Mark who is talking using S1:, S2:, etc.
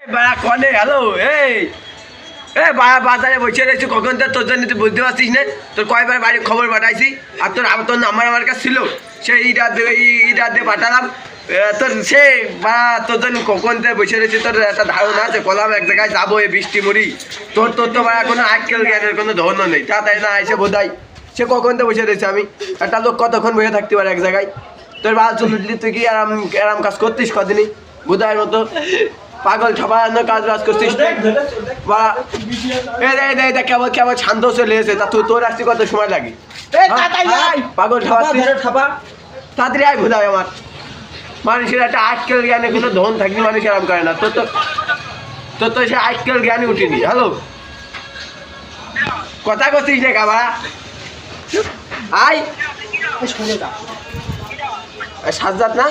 S1: বাড়া কনে হ্যালো এই বাজারে বসে রয়েছি কখন তোর জন্য তুই বুঝতে পারছিস না তোর কয়বার বাড়ির খবর পাঠাইছি আর তোর নাম্বার আমার কাছে ছিল সেই ইটা দিয়ে পাঠালাম তোর সে বা তোর জন্য কখন বসে রয়েছি তোর একটা ধারণা আছে কলাম এক জায়গায় যাবো এই বৃষ্টি মুড়ি তোর তো কোনো আজকাল জ্ঞানের কোনো ধরন নেই তাই না এসে বোধাই সে কখন বসে রয়েছে আমি একটা লোক কতক্ষণ বসে থাকতে পারে এক জায়গায় তোর বাল চললি তুই কি আরাম কাজ করতিস কদিনই বোধায়ের মতো পাগল ঠপানো কাজ করছিস কেবল কেবল শান্ত চলে এসে তা তোর আসতে কত সময় লাগে পাগল ঠপা তাড়াতাড়ি আয় ভুলাই আমার মানুষের একটা আজকাল জ্ঞানে কোনো ধন থাকলে মানুষ আরাম করে না তোর তো সে আজকাল জ্ঞানে উঠিনি হ্যালো কথা করছিস না কাবা আয় সাজ্জাদ না